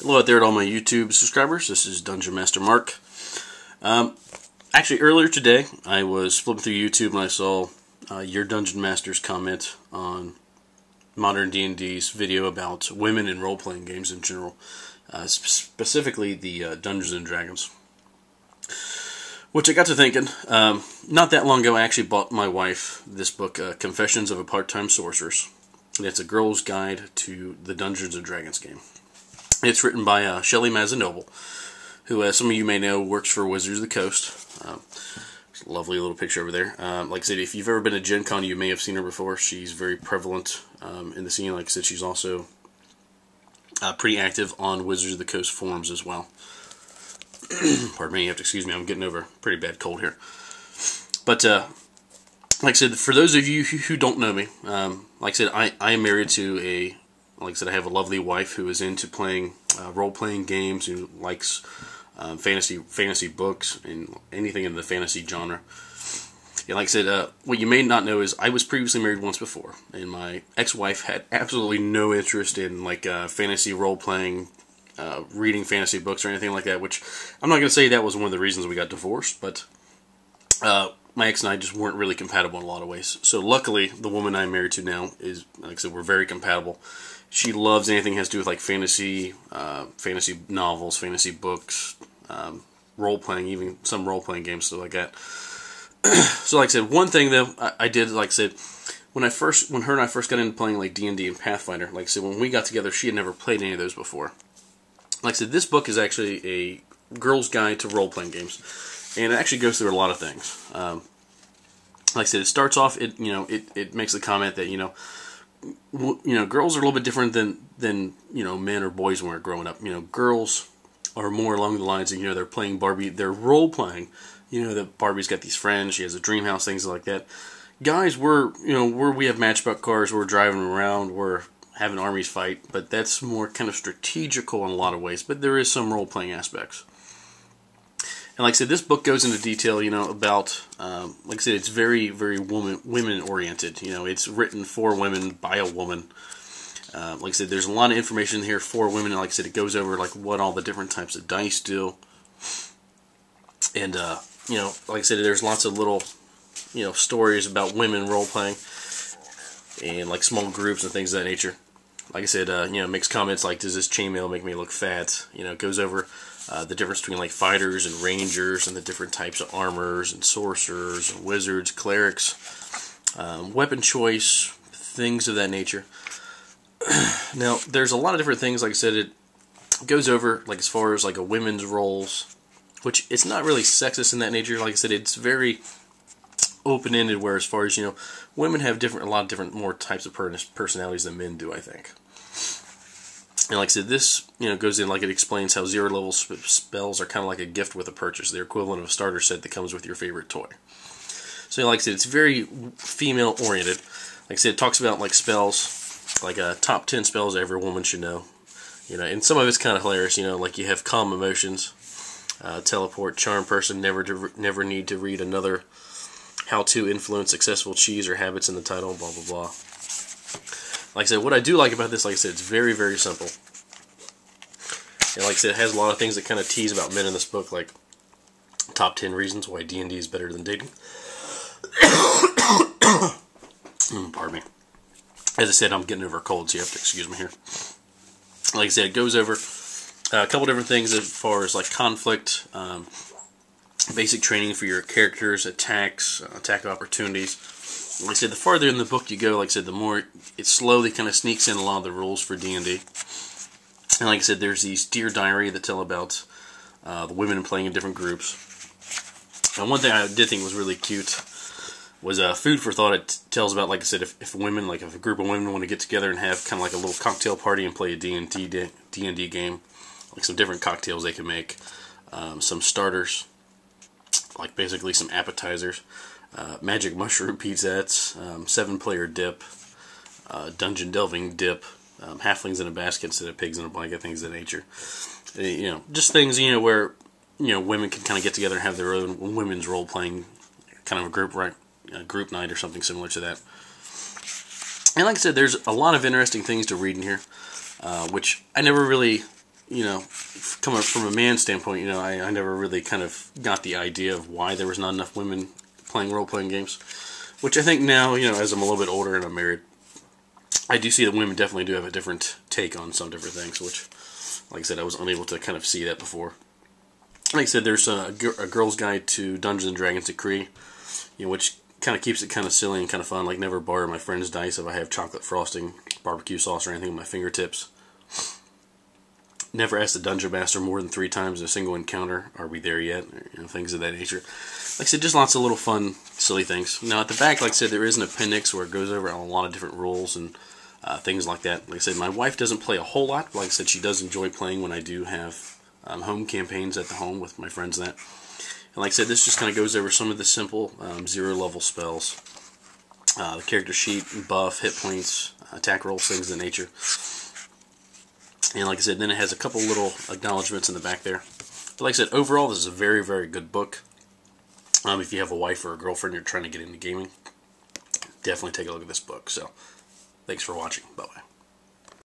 Hello out there to all my YouTube subscribers. This is Dungeon Master Mark. Actually, earlier today, I was flipping through YouTube and I saw your Dungeon Master's comment on Modern D&D's video about women in role-playing games in general, specifically the Dungeons and Dragons. Which I got to thinking, not that long ago I actually bought my wife this book, Confessions of a Part-Time Sorceress. And it's a girl's guide to the Dungeons and Dragons game. It's written by Shelley Mazzanoble, who, as some of you may know, works for Wizards of the Coast. Lovely little picture over there. Like I said, if you've ever been to Gen Con, you may have seen her before. She's very prevalent in the scene. Like I said, she's also pretty active on Wizards of the Coast forums as well. Pardon me, you have to excuse me, I'm getting over a pretty bad cold here. But, like I said, for those of you who don't know me, like I said, I am married to a... Like I said, I have a lovely wife who is into playing role-playing games, who likes fantasy books and anything in the fantasy genre. And like I said, what you may not know is I was previously married once before, and my ex-wife had absolutely no interest in like fantasy role-playing, reading fantasy books or anything like that. Which I'm not going to say that was one of the reasons we got divorced, but my ex and I just weren't really compatible in a lot of ways. So luckily, the woman I'm married to now is, like I said, we're very compatible. She loves anything that has to do with like fantasy novels, fantasy books, role-playing, even some role-playing games, stuff like that. So like I said, one thing though, I did, like I said, when her and I first got into playing like D&D and Pathfinder, like I said, when we got together, she had never played any of those before. Like I said, this book is actually a girl's guide to role-playing games, and it actually goes through a lot of things. Like I said, it starts off, it makes the comment that, girls are a little bit different than men or boys when we're growing up. Girls are more along the lines of, they're playing Barbie, they're role-playing. That Barbie's got these friends, she has a dream house, things like that. Guys, we have matchbook cars, we're driving around, we're having armies fight, but that's more kind of strategical in a lot of ways, but there is some role-playing aspects. And like I said, this book goes into detail, about, like I said, it's very, very women-oriented. It's written for women, by a woman. Like I said, there's a lot of information here for women. And like I said, it goes over, like, what all the different types of dice do. And, like I said, there's lots of little, stories about women role-playing. And, like, small groups and things of that nature. Like I said, makes comments like, does this chainmail make me look fat? It goes over... the difference between like fighters and rangers and the different types of armors and sorcerers and wizards, clerics, weapon choice, things of that nature. Now, there's a lot of different things. Like I said, it goes over like as far as like a women's roles, which it's not really sexist in that nature. Like I said, it's very open-ended. Where as far as women have a lot of different more types of personalities than men do, I think. And like I said, this goes in, like it explains how zero-level spells are kind of like a gift with a purchase. They're equivalent of a starter set that comes with your favorite toy. So like I said, it's very female-oriented. Like I said, it talks about like spells, like top 10 spells every woman should know. And some of it's kind of hilarious. Like you have calm emotions, teleport, charm person, never need to read another, how to influence successful cheese or habits in the title, blah blah blah. Like I said, what I do like about this, like I said, it's very, very simple. And like I said, it has a lot of things that kind of tease about men in this book, like top 10 reasons why D&D is better than dating. Pardon me. As I said, I'm getting over a cold, so you have to excuse me here. Like I said, it goes over a couple different things as far as like conflict, basic training for your characters, attacks, attack opportunities. Like I said, the farther in the book you go, like I said, the more it slowly kind of sneaks in a lot of the rules for D&D. And like I said, there's these Dear Diary that tell about the women playing in different groups. And one thing I did think was really cute was food for thought. It tells about, like I said, if a group of women want to get together and have kind of like a little cocktail party and play a D&D game, like some different cocktails they can make, some starters, like basically some appetizers. Magic mushroom pizzettes, 7-player dip, dungeon delving dip, halflings in a basket instead of pigs in a blanket, things of that nature. Just things where women can kind of get together and have their own women's role playing kind of a group night or something similar to that. And like I said, there's a lot of interesting things to read in here, which I never really coming from a man's standpoint, I never really kind of got the idea of why there was not enough women playing role-playing games. Which I think now, as I'm a little bit older and I'm married, I do see that women definitely do have a different take on some different things, which, like I said, I was unable to kind of see that before. Like I said, there's a girl's guide to Dungeons and Dragons Decree, which kind of keeps it kind of silly and kind of fun. Like, never borrow my friend's dice if I have chocolate frosting, barbecue sauce, or anything on my fingertips. Never ask the Dungeon Master more than 3 times in a single encounter. Are we there yet? Or, things of that nature. Like I said, just lots of little fun, silly things. Now, at the back, like I said, there is an appendix where it goes over a lot of different rules and things like that. Like I said, my wife doesn't play a whole lot. Like I said, she does enjoy playing when I do have home campaigns at the home with my friends and that. And like I said, this just kind of goes over some of the simple 0-level spells. The character sheet, buff, hit points, attack rolls, things of that nature. And like I said, then it has a couple little acknowledgments in the back there. But like I said, overall, this is a very, very good book. If you have a wife or a girlfriend you're trying to get into gaming, definitely take a look at this book. So, thanks for watching. Bye-bye.